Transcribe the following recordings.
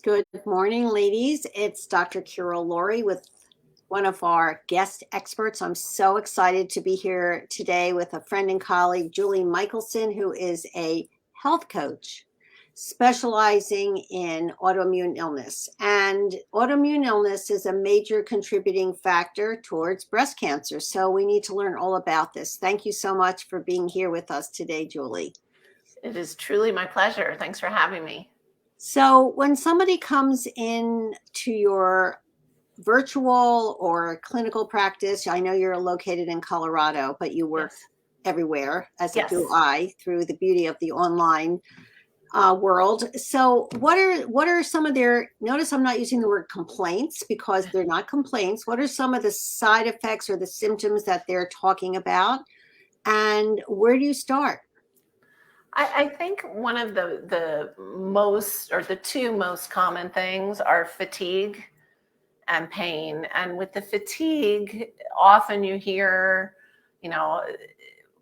Good morning, ladies. It's Dr. Lourie with one of our guest experts. I'm so excited to be here today with a friend and colleague, Julie Michelson, who is a health coach specializing in autoimmune illness. And autoimmune illness is a major contributing factor towards breast cancer. So we need to learn all about this. Thank you so much for being here with us today, Julie. It is truly my pleasure. Thanks for having me. So when somebody comes in to your virtual or clinical practice, I know you're located in Colorado, but you work everywhere, as do I, through the beauty of the online world. So what are some of their, notice I'm not using the word complaints because they're not complaints. What are some of the side effects or the symptoms that they're talking about? And where do you start? I think one of the most, or the two most common things are fatigue and pain. And with the fatigue, often you hear,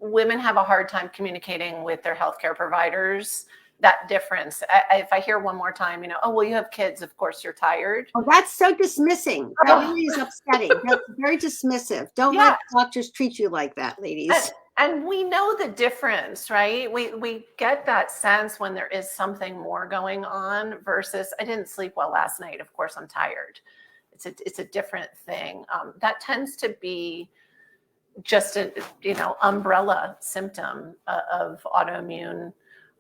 women have a hard time communicating with their healthcare providers. That difference. If I hear one more time, oh, well, you have kids, of course you're tired. Oh, that's so dismissing. That really is upsetting. That's very dismissive. Don't let doctors treat you like that, ladies. And we know the difference, right? We get that sense when there is something more going on versus I didn't sleep well last night. Of course, I'm tired. It's a different thing. That tends to be just an umbrella symptom of autoimmune.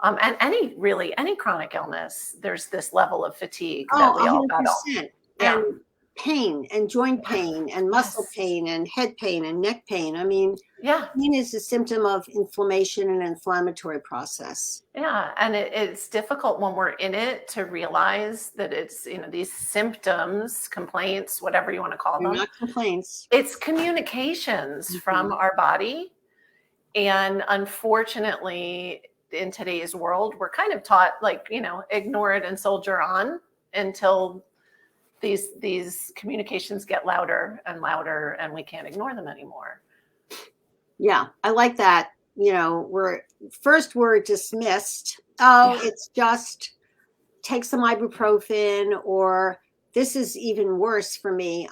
And any chronic illness, there's this level of fatigue that we all battle. And pain and joint pain and muscle pain and head pain and neck pain. I mean, pain is a symptom of inflammation and inflammatory process. Yeah. And it's difficult when we're in it to realize that it's, these symptoms, complaints, whatever you want to call them. Not complaints. It's communications from our body. And unfortunately, in today's world, we're kind of taught ignore it and soldier on until these communications get louder and louder and we can't ignore them anymore. Yeah, I like that. We're dismissed. Oh, it's just take some ibuprofen, or this is even worse for me.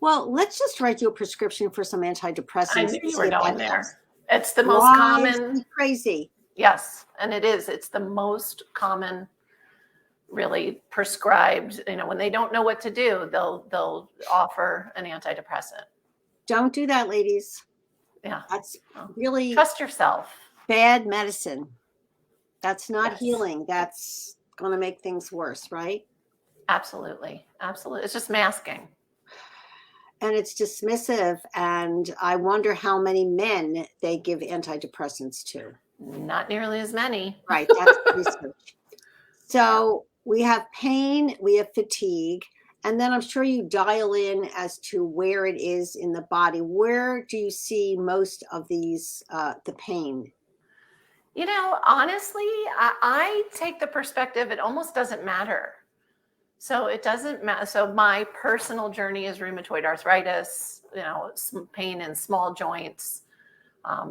Well, let's just write you a prescription for some antidepressants. I knew you were going there. It's the most common. Crazy. Yes, and it is. It's the most common, really prescribed. When they don't know what to do, they'll offer an antidepressant. Don't do that, ladies. Yeah, that's really trust yourself. Bad medicine. That's not healing. That's going to make things worse, right? Absolutely. It's just masking. And it's dismissive. And I wonder how many men they give antidepressants to. Not nearly as many. Right. That's research. So we have pain, we have fatigue, and then I'm sure you dial in as to where it is in the body. Where do you see most of these, the pain? Honestly, I take the perspective, it almost doesn't matter. So it doesn't matter. So my personal journey is rheumatoid arthritis, some pain in small joints.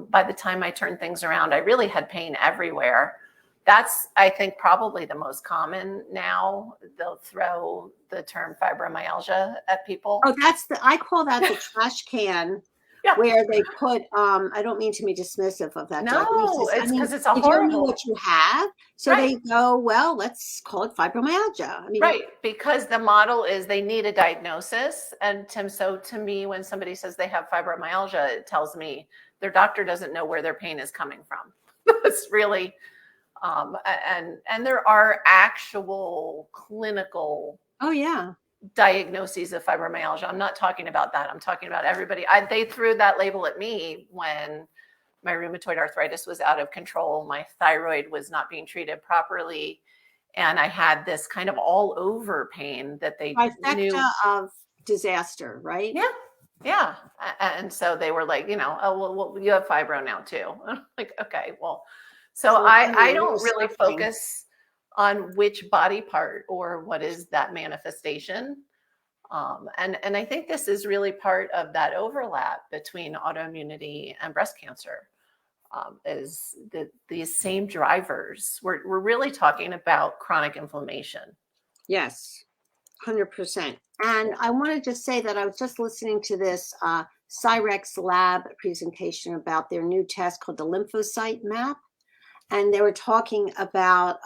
By the time I turned things around, I really had pain everywhere. That's, I think, probably the most common now. They'll throw the term fibromyalgia at people. Oh, I call that the trash can where they put, I don't mean to be dismissive of that. No, it's because it's a horrible. You don't know what you have. So they go, well, let's call it fibromyalgia. Because the model is they need a diagnosis. And so to me, when somebody says they have fibromyalgia, it tells me their doctor doesn't know where their pain is coming from. It's really... and there are actual clinical diagnoses of fibromyalgia. I'm not talking about that. I'm talking about everybody. They threw that label at me when my rheumatoid arthritis was out of control. My thyroid was not being treated properly. And I had this kind of all over pain that they knew of disaster, right? Yeah. Yeah. And so they were like, oh, well, you have fibro now too. I'm like, okay, well, so I don't really focus on which body part or what is that manifestation. And I think this is really part of that overlap between autoimmunity and breast cancer. Is these same drivers. We're really talking about chronic inflammation. Yes, 100%. And I want to just say that I was just listening to this Cyrex Lab presentation about their new test called the lymphocyte map. And they were talking about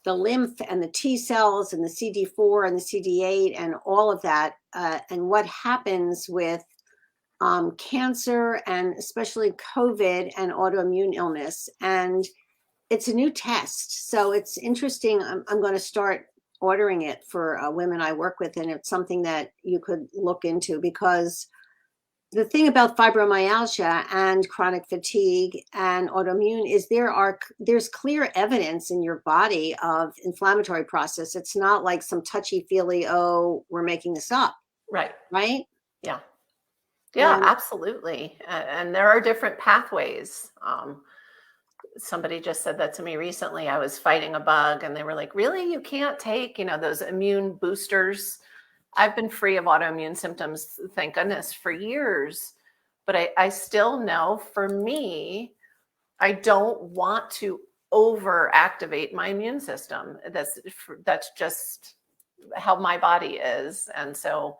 the lymph and the T cells and the CD4 and the CD8 and all of that, and what happens with cancer and especially COVID and autoimmune illness. And it's a new test. So it's interesting. I'm going to start ordering it for women I work with. And it's something that you could look into, because the thing about fibromyalgia and chronic fatigue and autoimmune is there's clear evidence in your body of inflammatory process. It's not like some touchy-feely, oh, we're making this up. Right. Right? Yeah. Yeah, absolutely. And there are different pathways. Somebody just said that to me recently. I was fighting a bug and they were like, really? You can't take, those immune boosters? I've been free of autoimmune symptoms, thank goodness, for years. But I still know, for me, I don't want to overactivate my immune system. That's just how my body is. And so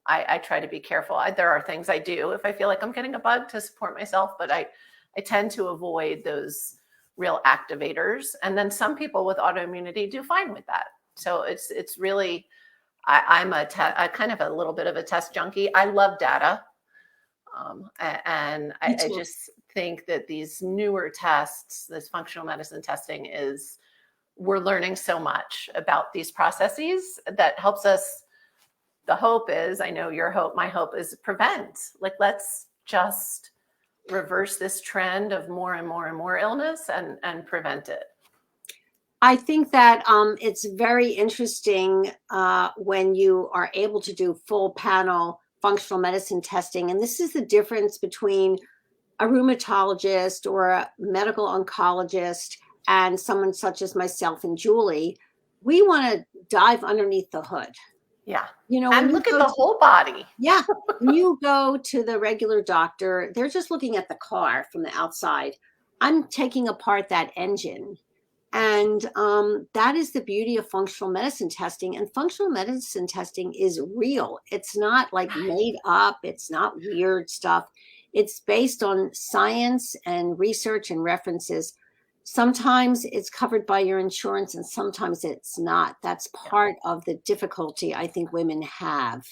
I try to be careful. There are things I do if I feel like I'm getting a bug to support myself, but I tend to avoid those real activators. And then some people with autoimmunity do fine with that. So it's really, I'm a kind of a little bit of a test junkie. I love data. And I just think that these newer tests, this functional medicine testing, we're learning so much about these processes that helps us. The hope is, I know your hope, my hope is prevent. Like, let's just reverse this trend of more and more and more illness and prevent it. I think that it's very interesting when you are able to do full panel functional medicine testing. And this is the difference between a rheumatologist or a medical oncologist and someone such as myself and Julie. We want to dive underneath the hood. Yeah. And look at the whole body. Yeah. When you go to the regular doctor, they're just looking at the car from the outside. I'm taking apart that engine. And that is the beauty of functional medicine testing. And functional medicine testing is real. It's not like made up. It's not weird stuff. It's based on science and research and references. Sometimes it's covered by your insurance and sometimes it's not. That's part of the difficulty I think women have.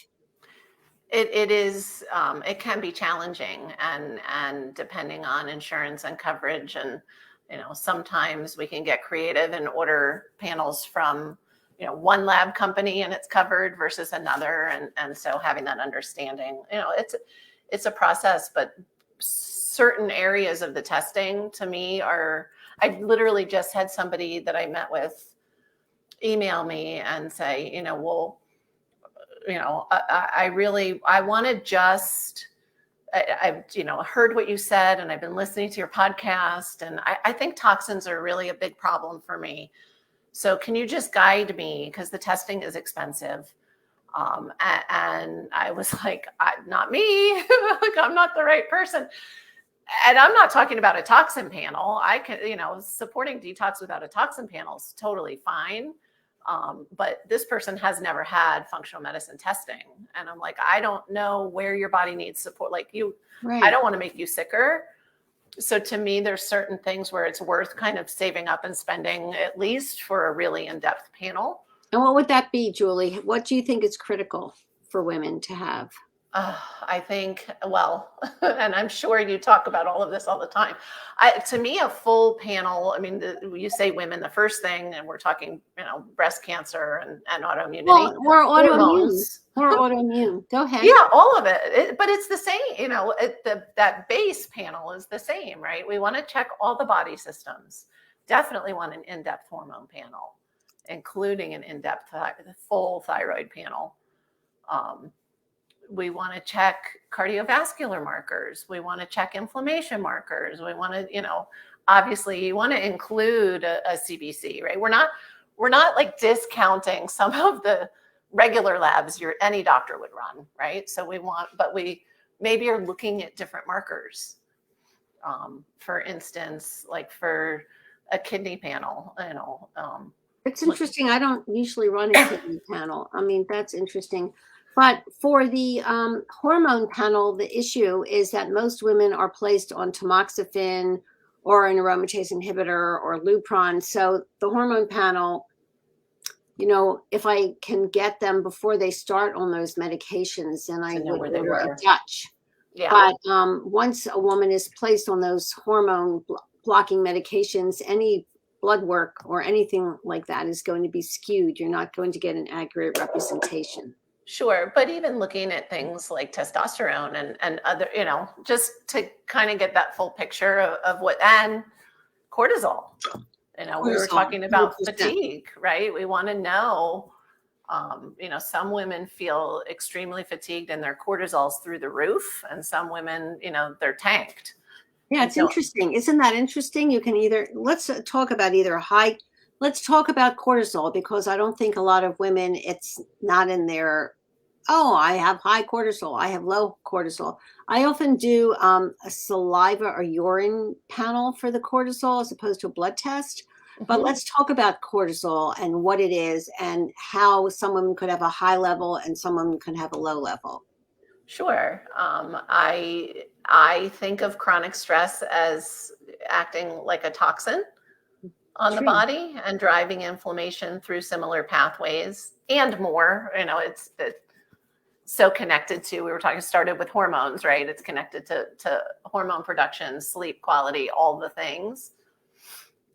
It is, it can be challenging and depending on insurance and coverage. And, sometimes we can get creative and order panels from, one lab company and it's covered versus another. And so having that understanding, it's a process, but certain areas of the testing to me I literally just had somebody that I met with email me and say, I want to just, I've heard what you said and I've been listening to your podcast and I think toxins are really a big problem for me. So can you just guide me? Because the testing is expensive. And I was like, not me, like I'm not the right person. And I'm not talking about a toxin panel. I can, supporting detox without a toxin panel is totally fine. But this person has never had functional medicine testing. And I'm like, I don't know where your body needs support. Like right. I don't want to make you sicker. So to me, there's certain things where it's worth kind of saving up and spending at least for a really in-depth panel. And what would that be, Julie? What do you think is critical for women to have? I think, and I'm sure you talk about all of this all the time. To me, a full panel, you say women, the first thing, and we're talking, breast cancer and autoimmunity. Or autoimmune. Or autoimmune. Go ahead. Yeah, all of it. But it's the same, that base panel is the same, right? We want to check all the body systems. Definitely want an in-depth hormone panel, including an in-depth full thyroid panel. We want to check cardiovascular markers. We want to check inflammation markers. We want to, obviously you want to include a CBC, right? We're not like discounting some of the regular labs any doctor would run, right? So we maybe are looking at different markers. For instance, like for a kidney panel, It's interesting. I don't usually run a kidney panel. I mean, that's interesting. But for the hormone panel, the issue is that most women are placed on tamoxifen or an aromatase inhibitor or Lupron. So the hormone panel, if I can get them before they start on those medications, then I To know would where they order a were. Dutch. Yeah. But once a woman is placed on those hormone blocking medications, any blood work or anything like that is going to be skewed. You're not going to get an accurate representation. Sure. But even looking at things like testosterone and other, just to kind of get that full picture of what, and cortisol, we were talking about 100%. fatigue, right? We want to know, some women feel extremely fatigued and their cortisol's through the roof, and some women, they're tanked. Yeah, it's interesting. Isn't that interesting? You can let's talk about let's talk about cortisol, because I don't think a lot of women, it's not in their, oh, I have high cortisol, I have low cortisol. I often do a saliva or urine panel for the cortisol as opposed to a blood test. But let's talk about cortisol and what it is and how some women could have a high level and some women could have a low level. Sure. I think of chronic stress as acting like a toxin on the body and driving inflammation through similar pathways and more. It's so connected to, we were talking, started with hormones, right? It's connected to hormone production, sleep quality, all the things.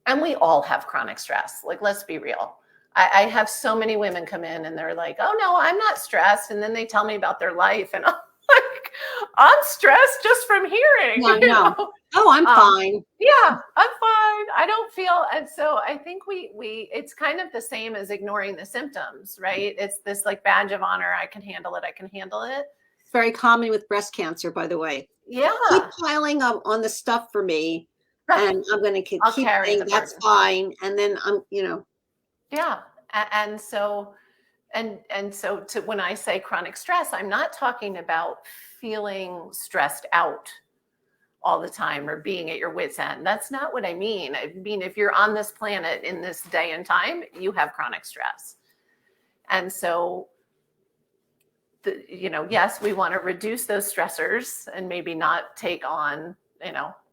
And we all have chronic stress. Like, let's be real. I have so many women come in and they're like, oh no, I'm not stressed. And then they tell me about their life and I'm like, I'm stressed just from hearing. No. Oh, I'm fine. Yeah, I'm fine. I don't feel. And so I think it's kind of the same as ignoring the symptoms, right? It's this like badge of honor. I can handle it. It's very common with breast cancer, by the way. Yeah. Keep piling up on the stuff for me. And I'm going to keep saying that's fine. And then Yeah. And so when I say chronic stress, I'm not talking about feeling stressed out all the time or being at your wit's end. That's not what I mean. I mean, if you're on this planet in this day and time, you have chronic stress. And so, yes, we want to reduce those stressors and maybe not take on,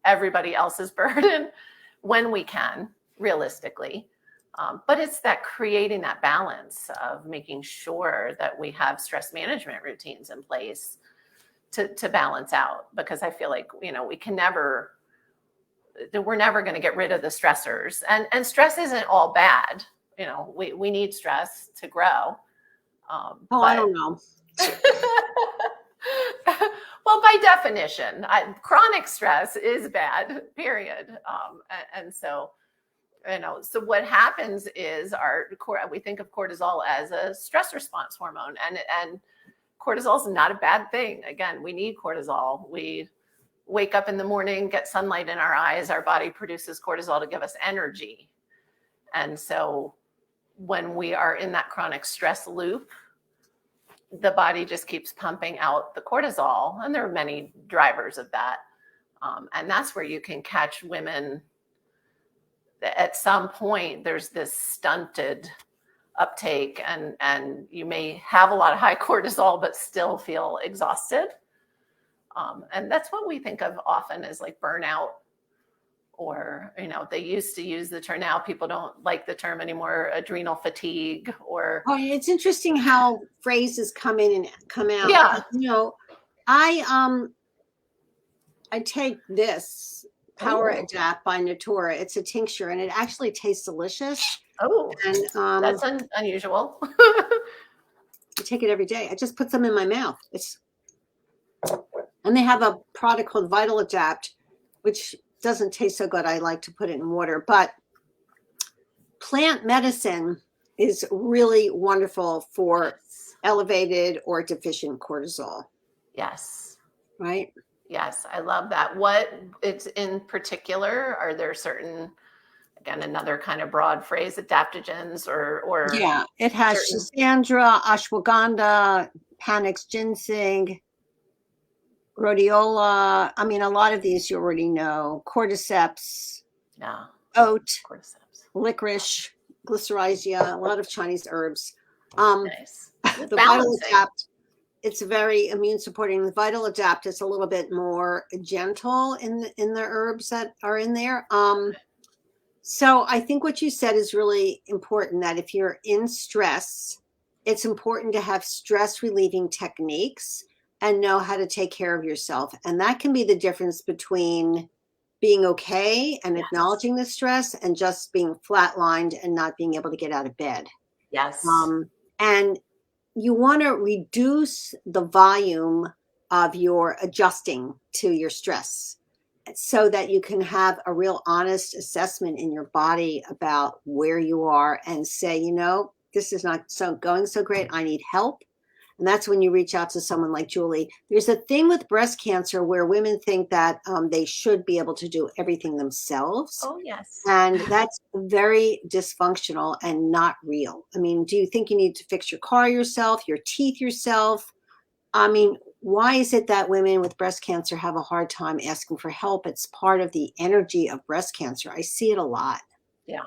everybody else's burden when we can, realistically. But it's that creating that balance of making sure that we have stress management routines in place to balance out, because I feel like, we're never going to get rid of the stressors, and stress isn't all bad. We need stress to grow. I don't know. Well, by definition, chronic stress is bad, period. And so, so what happens is we think of cortisol as a stress response hormone, and cortisol is not a bad thing. Again, we need cortisol. We wake up in the morning, get sunlight in our eyes, our body produces cortisol to give us energy. And so when we are in that chronic stress loop, the body just keeps pumping out the cortisol, and there are many drivers of that. And that's where you can catch women. At some point, there's this stunted uptake, and you may have a lot of high cortisol, but still feel exhausted. And that's what we think of often as like burnout, or, they used to use the term, now people don't like the term anymore, adrenal fatigue, or. Oh, it's interesting how phrases come in and come out. Yeah. I take this Power Adapt by Natura. It's a tincture, and it actually tastes delicious. Oh, and that's unusual. I take it every day. I just put some in my mouth. And they have a product called Vital Adapt, which doesn't taste so good. I like to put it in water. But plant medicine is really wonderful for elevated or deficient cortisol. Yes. Right? Yes, I love that. What it's in particular, are there certain, again, another kind of broad phrase, adaptogens or yeah, it has Schisandra, ashwagandha, panax ginseng, rhodiola. I mean, a lot of these you already know. Cordyceps, oat, licorice, glycyrrhizia, a lot of Chinese herbs. Nice. The Vital Balancing. Adapt, it's very immune supporting. The Vital Adapt is a little bit more gentle in the herbs that are in there. So I think what you said is really important, that if you're in stress, it's important to have stress relieving techniques and know how to take care of yourself. And that can be the difference between being okay and Yes. acknowledging the stress and just being flatlined and not being able to get out of bed. Yes. And you want to reduce the volume of your adjusting to your stress so that you can have a real honest assessment in your body about where you are and say, you know, this is not going so great. I need help. And that's when you reach out to someone like Julie. There's a thing with breast cancer where women think that they should be able to do everything themselves. Oh, yes. And that's very dysfunctional and not real. I mean, do you think you need to fix your car yourself, your teeth yourself? I mean, why is it that women with breast cancer have a hard time asking for help? It's part of the energy of breast cancer. I see it a lot. Yeah,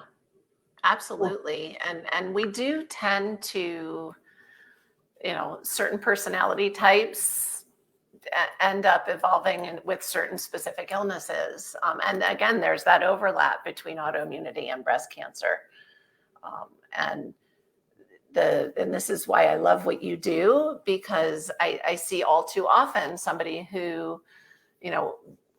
absolutely. And we do tend to, certain personality types end up evolving with certain specific illnesses. And again, there's that overlap between autoimmunity and breast cancer. And this is why I love what you do, because I see all too often somebody who,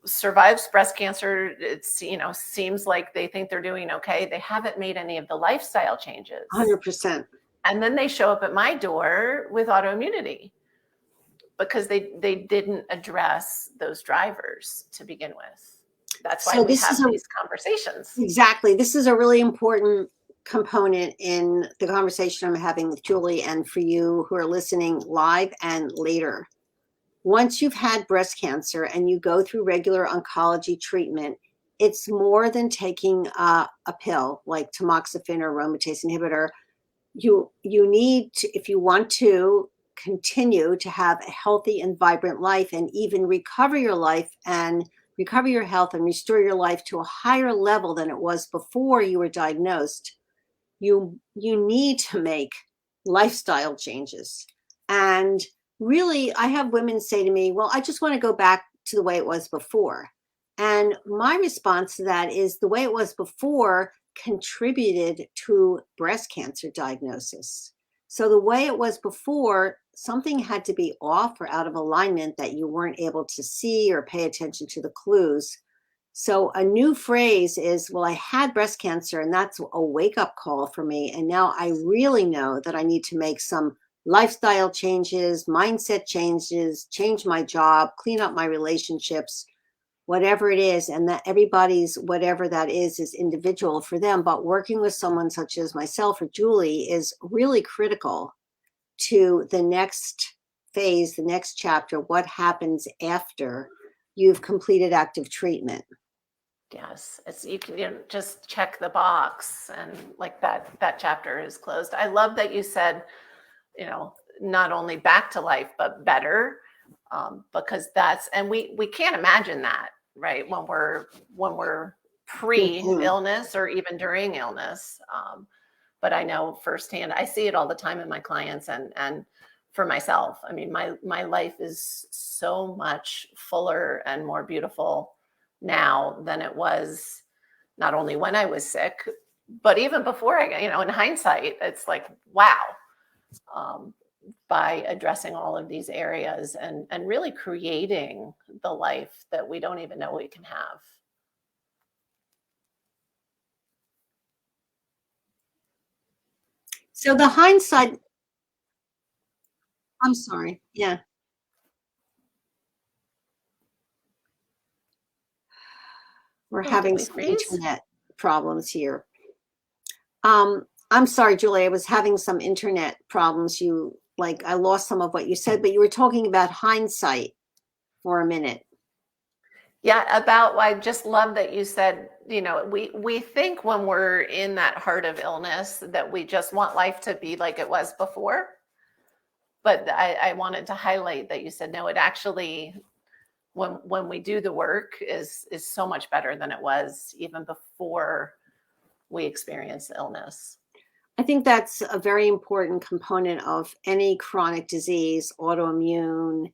survives breast cancer. It's, seems like they think they're doing okay. They haven't made any of the lifestyle changes. 100%. And then they show up at my door with autoimmunity because they didn't address those drivers to begin with. That's why we have these conversations. Exactly. This is a really important component in the conversation I'm having with Julie, and for you who are listening live and later. Once you've had breast cancer and you go through regular oncology treatment, it's more than taking a pill like tamoxifen or aromatase inhibitor. You need to, if you want to continue to have a healthy and vibrant life and even recover your life and recover your health and restore your life to a higher level than it was before you were diagnosed, you need to make lifestyle changes. And really, I have women say to me, well, I just want to go back to the way it was before. And my response to that is the way it was before contributed to breast cancer diagnosis. So the way it was before, something had to be off or out of alignment that you weren't able to see or pay attention to the clues. So a new phrase is, well, I had breast cancer and that's a wake-up call for me. And now I really know that I need to make some lifestyle changes, mindset changes, change my job, clean up my relationships, whatever it is. And that everybody's, whatever that is individual for them. But working with someone such as myself or Julie is really critical to the next phase, the next chapter, what happens after you've completed active treatment. Yes, you can just check the box and like that chapter is closed. I love that you said, not only back to life, but better, because and we can't imagine that, right? When we're pre-illness or even during illness. But I know firsthand, I see it all the time in my clients and for myself. I mean, my life is so much fuller and more beautiful now than it was, not only when I was sick, but even before in hindsight, it's like, wow, by addressing all of these areas and really creating the life that we don't even know we can have. So the hindsight, I'm sorry. Yeah. We're having some internet problems here. I'm sorry, Julie, I was having some internet problems. I lost some of what you said, but you were talking about hindsight for a minute. Yeah, I just love that you said, we think when we're in that heart of illness that we just want life to be like it was before. But I wanted to highlight that you said, no, it actually, when we do the work is so much better than it was even before we experienced illness. I think that's a very important component of any chronic disease, autoimmune,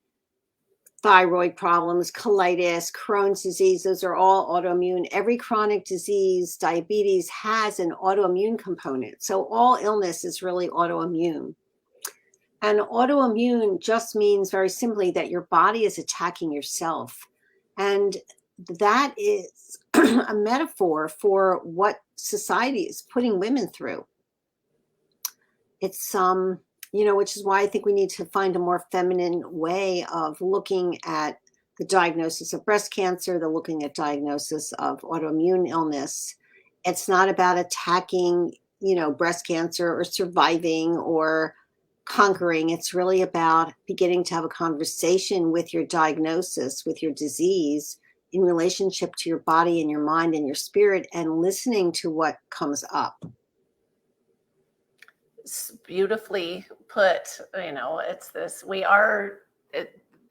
thyroid problems, colitis, Crohn's disease. Those are all autoimmune. Every chronic disease, diabetes, has an autoimmune component. So all illness is really autoimmune. And autoimmune just means very simply that your body is attacking yourself. And that is a metaphor for what society is putting women through. It's which is why I think we need to find a more feminine way of looking at the diagnosis of breast cancer, the looking at diagnosis of autoimmune illness. It's not about attacking, breast cancer or surviving or conquering. It's really about beginning to have a conversation with your diagnosis, with your disease, in relationship to your body and your mind and your spirit, and listening to what comes up. It's beautifully put. It's this,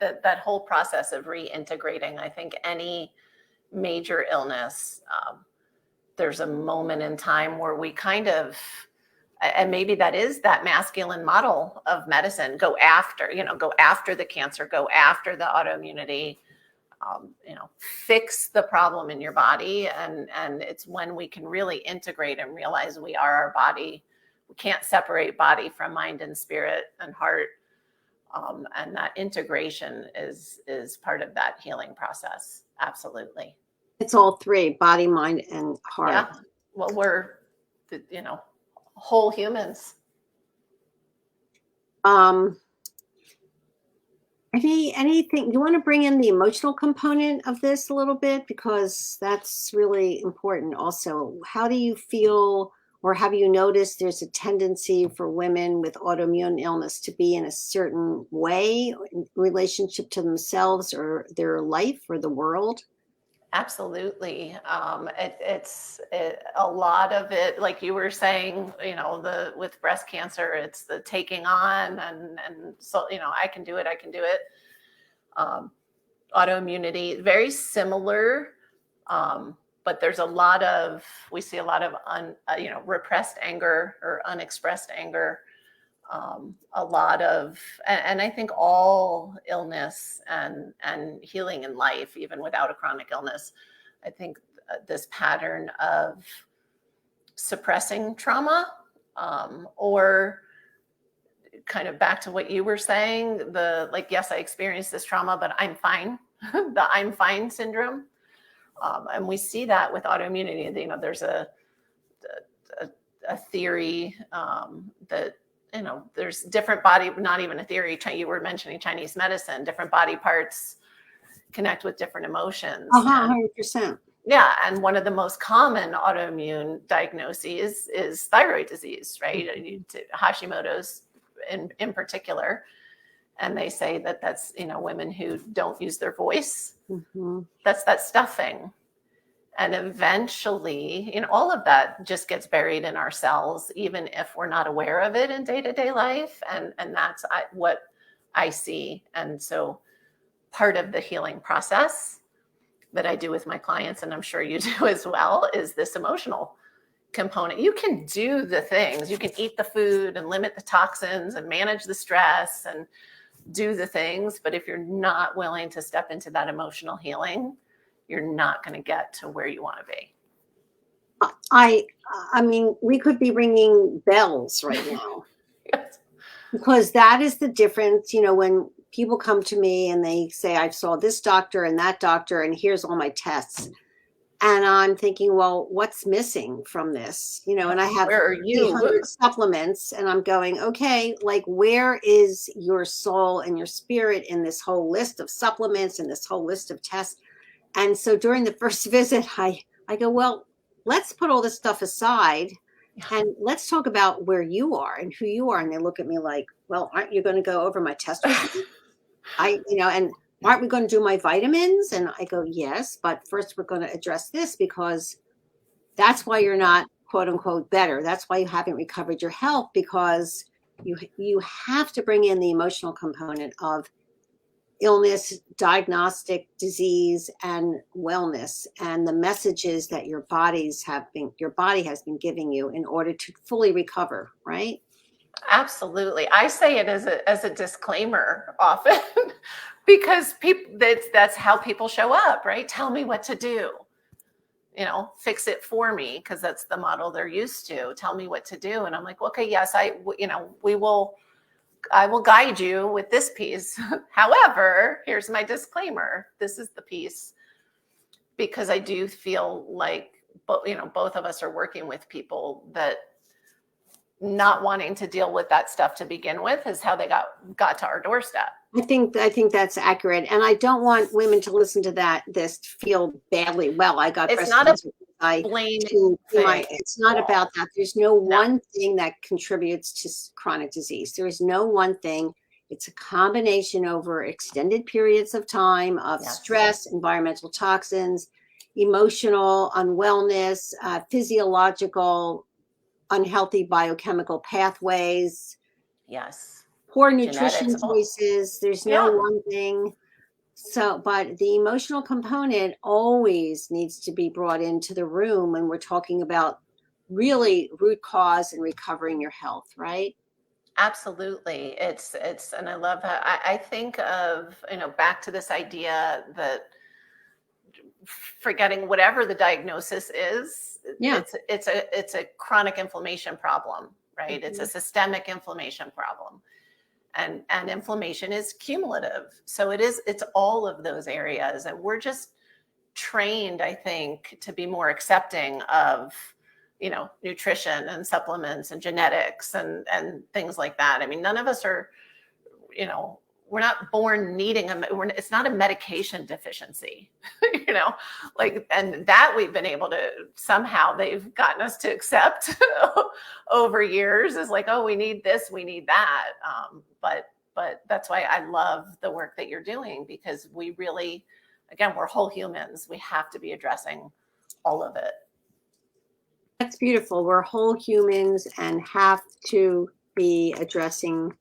that whole process of reintegrating. I think any major illness, there's a moment in time where we kind of, and maybe that is that masculine model of medicine, go after the cancer, go after the autoimmunity, fix the problem in your body. And it's when we can really integrate and realize we are our body. We can't separate body from mind and spirit and heart. And that integration is part of that healing process. Absolutely. It's all three: body, mind, and heart. Yeah. Well, we're, whole humans. Anything you want to bring in the emotional component of this a little bit, because that's really important also. How do you feel, or have you noticed there's a tendency for women with autoimmune illness to be in a certain way in relationship to themselves or their life or the world? Absolutely. It's a lot of it, like you were saying, with breast cancer, it's the taking on and so, I can do it. Autoimmunity, very similar. But there's we see a lot of repressed anger or unexpressed anger. A lot of, and I think all illness and healing in life, even without a chronic illness, I think this pattern of suppressing trauma, or kind of back to what you were saying, yes, I experienced this trauma, but I'm fine, the I'm fine syndrome. And we see that with autoimmunity. There's a theory that, there's different body, not even a theory. You were mentioning Chinese medicine, different body parts connect with different emotions. 100%. Yeah. And one of the most common autoimmune diagnoses is thyroid disease, right? Hashimoto's in particular. And they say that's, women who don't use their voice. Mm-hmm. That's that stuffing. And eventually, all of that just gets buried in our cells, even if we're not aware of it in day-to-day life. And that's what I see. And so part of the healing process that I do with my clients, and I'm sure you do as well, is this emotional component. You can do the things. You can eat the food and limit the toxins and manage the stress and do the things. But if you're not willing to step into that emotional healing, you're not going to get to where you want to be. I mean, we could be ringing bells right now. Yes. Because that is the difference. When people come to me and they say, I saw this doctor and that doctor, and here's all my tests. And I'm thinking, well, what's missing from this? And I have 300 supplements, and I'm going, okay, where is your soul and your spirit in this whole list of supplements and this whole list of tests? And so during the first visit, I go, well, let's put all this stuff aside and let's talk about where you are and who you are. And they look at me like, well, aren't you going to go over my test results? And aren't we going to do my vitamins? And I go, yes, but first we're going to address this, because that's why you're not, quote unquote, better. That's why you haven't recovered your health, because you have to bring in the emotional component of illness, diagnostic disease, and wellness, and the messages that your body has been giving you in order to fully recover, right? Absolutely. I say it as a disclaimer often because that's how people show up, right? Tell me what to do. Fix it for me, because that's the model they're used to. Tell me what to do. And I'm like, okay, yes, I will guide you with this piece. However, here's my disclaimer. This is the piece, because I do feel like, both of us are working with people that not wanting to deal with that stuff to begin with is how they got to our doorstep. I think that's accurate, and I don't want women to listen to this feel badly. Well, I got it's breast not cancer. a blame. It's not about that. There's no one thing that contributes to chronic disease. There is no one thing. It's a combination over extended periods of time of stress, environmental toxins, emotional unwellness, physiological unhealthy biochemical pathways. Yes. Poor nutrition choices. There's no one thing. So, but the emotional component always needs to be brought into the room when we're talking about really root cause and recovering your health, right? Absolutely. It's, and I love how I think of, back to this idea that forgetting whatever the diagnosis is, it's a chronic inflammation problem, right? Mm-hmm. It's a systemic inflammation problem. And inflammation is cumulative. So it's all of those areas. And we're just trained, I think, to be more accepting of, nutrition and supplements and genetics and things like that. I mean, none of us are, we're not born needing it's not a medication deficiency, and that we've been able to, somehow they've gotten us to accept over years, is like, oh, we need this, we need that. But that's why I love the work that you're doing, because we really, again, we're whole humans. We have to be addressing all of it. That's beautiful. We're whole humans and have to be addressing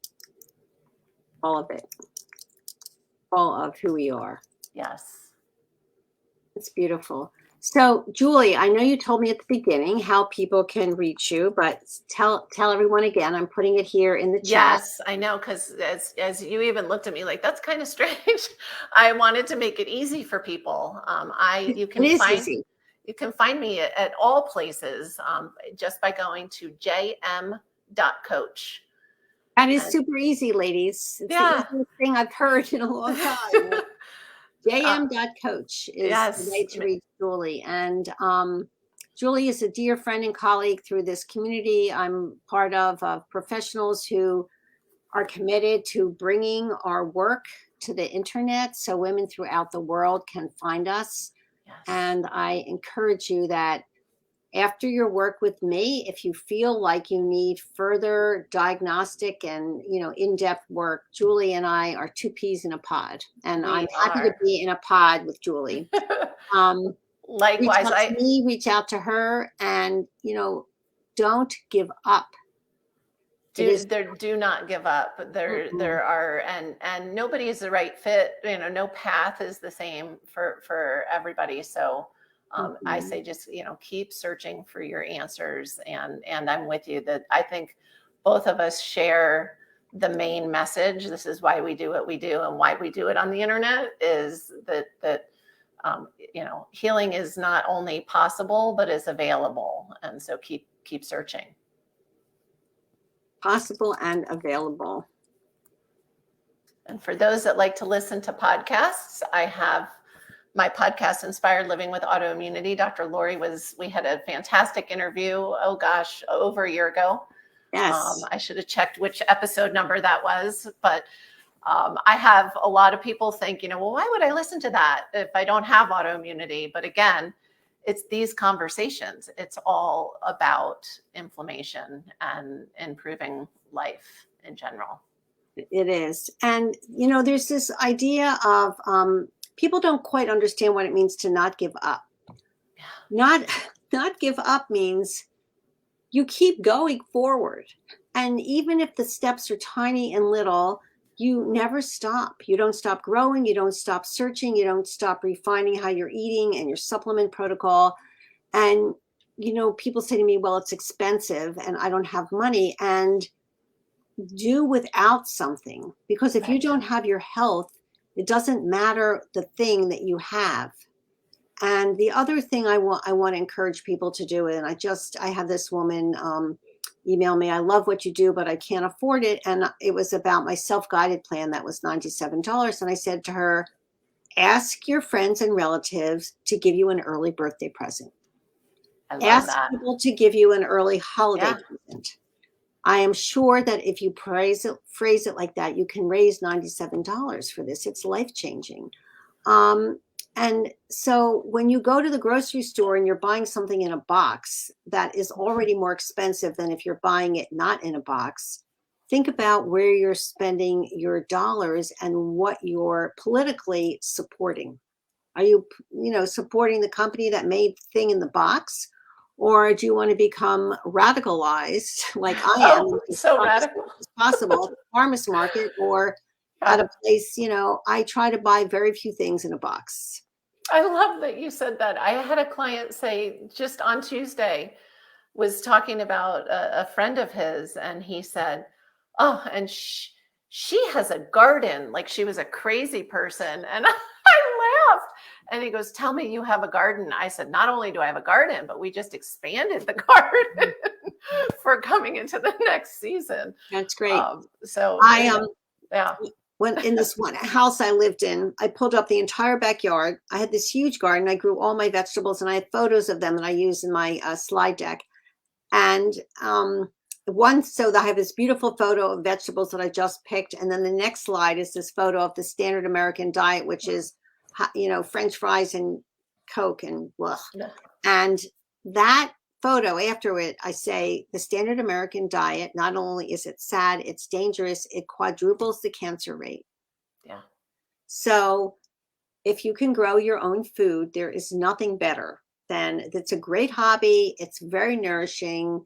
all of it, all of who we are. Yes. It's beautiful. So, Julie, I know you told me at the beginning how people can reach you, but tell everyone again. I'm putting it here in the chat. Yes, I know, because as you even looked at me like, that's kind of strange. I wanted to make it easy for people. You can find me at all places, just by going to jm.coach. That is super easy, ladies. It's the easiest thing I've heard in a long time. jm.coach is the way to reach Julie. And Julie is a dear friend and colleague through this community I'm part of professionals who are committed to bringing our work to the internet so women throughout the world can find us. Yes. And I encourage you that after your work with me, if you feel like you need further diagnostic and, in-depth work, Julie and I are two peas in a pod, and I'm happy to be in a pod with Julie. Likewise, reach out to her, and, don't give up. Do not give up. There are, and nobody is the right fit. No path is the same for everybody. So I say just, keep searching for your answers. And I'm with you that I think both of us share the main message. This is why we do what we do, and why we do it on the internet is that healing is not only possible, but is available. And so keep searching. Possible and available. And for those that like to listen to podcasts, I have my podcast, Inspired Living with Autoimmunity. Dr. Lourie we had a fantastic interview. Oh gosh, over a year ago. Yes. I should have checked which episode number that was, but I have a lot of people think, well, why would I listen to that if I don't have autoimmunity? But again, it's these conversations. It's all about inflammation and improving life in general. It is. And, there's this idea of people don't quite understand what it means to not give up. Yeah. Not give up means you keep going forward. And even if the steps are tiny and little, you never stop. You don't stop growing. You don't stop searching. You don't stop refining how you're eating and your supplement protocol. And, you know, people say to me, well, it's expensive and I don't have money. And do without something, because if you don't have your health, it doesn't matter the thing that you have. And the other thing I want to encourage people to do, and I had this woman email me, I love what you do, but I can't afford it. And it was about my self-guided plan that was $97. And I said to her, ask your friends and relatives to give you an early birthday present. Ask people to give you an early holiday present. I am sure that if you phrase it like that, you can raise $97 for this. It's life-changing. And so when you go to the grocery store and you're buying something in a box that is already more expensive than if you're buying it not in a box, think about where you're spending your dollars and what you're politically supporting. Are you, supporting the company that made the thing in the box? Or do you want to become radicalized like I am? So radical as possible at the farmer's market or at a place, I try to buy very few things in a box. I love that you said that. I had a client say just on Tuesday, was talking about a friend of his, and he said, oh, and she has a garden, like she was a crazy person. And I laughed. And he goes, tell me you have a garden. I said, not only do I have a garden, but we just expanded the garden for coming into the next season. That's great. So when in this one house I lived in, I pulled up the entire backyard. I had this huge garden. I grew all my vegetables and I had photos of them that I use in my slide deck. And so I have this beautiful photo of vegetables that I just picked. And then the next slide is this photo of the standard American diet, which is, French fries and Coke and blah. And that photo after it, I say the standard American diet, not only is it sad, it's dangerous, it quadruples the cancer rate. Yeah. So if you can grow your own food, there is nothing better than, it's a great hobby. It's very nourishing.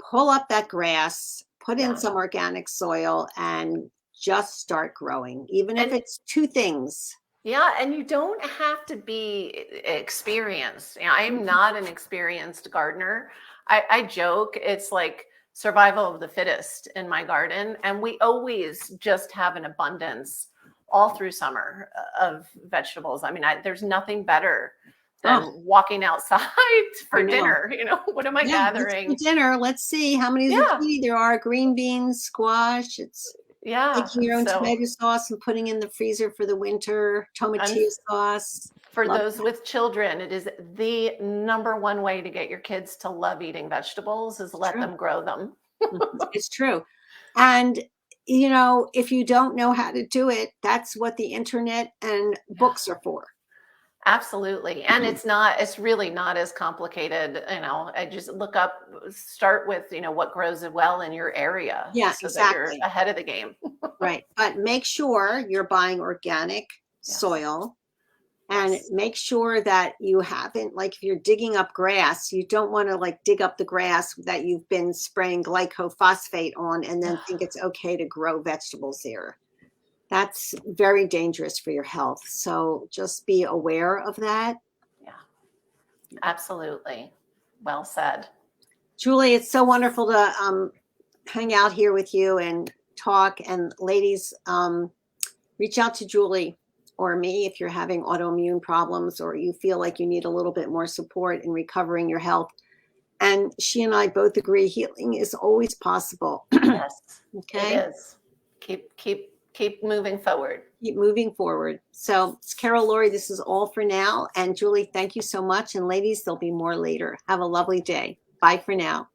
Pull up that grass, put in some organic soil and just start growing, even if it's two things. Yeah, and you don't have to be experienced. I'm not an experienced gardener. I joke, it's like survival of the fittest in my garden. And we always just have an abundance all through summer of vegetables. I mean, there's nothing better than walking outside for dinner. What am I gathering? For dinner, let's see how many zucchini there are, green beans, squash. It's making your own tomato sauce and putting in the freezer for the winter, tomatillo sauce. For those with children, it is the number one way to get your kids to love eating vegetables is let them grow them. It's true. And, if you don't know how to do it, that's what the internet and books are for. Absolutely. And it's really not as complicated. I just start with, what grows well in your area. Yeah, so exactly. that you're ahead of the game. Right. But make sure you're buying organic soil and make sure that you haven't, like if you're digging up grass, you don't want to dig up the grass that you've been spraying glyphosate on and then think it's okay to grow vegetables there. That's very dangerous for your health. So just be aware of that. Yeah, absolutely. Well said. Julie, it's so wonderful to hang out here with you and talk. And ladies, reach out to Julie or me if you're having autoimmune problems or you feel like you need a little bit more support in recovering your health. And she and I both agree healing is always possible. Yes, okay. It is. Keep moving forward. Keep moving forward. So it's Carol, Lourie, this is all for now. And Julie, thank you so much. And ladies, there'll be more later. Have a lovely day. Bye for now.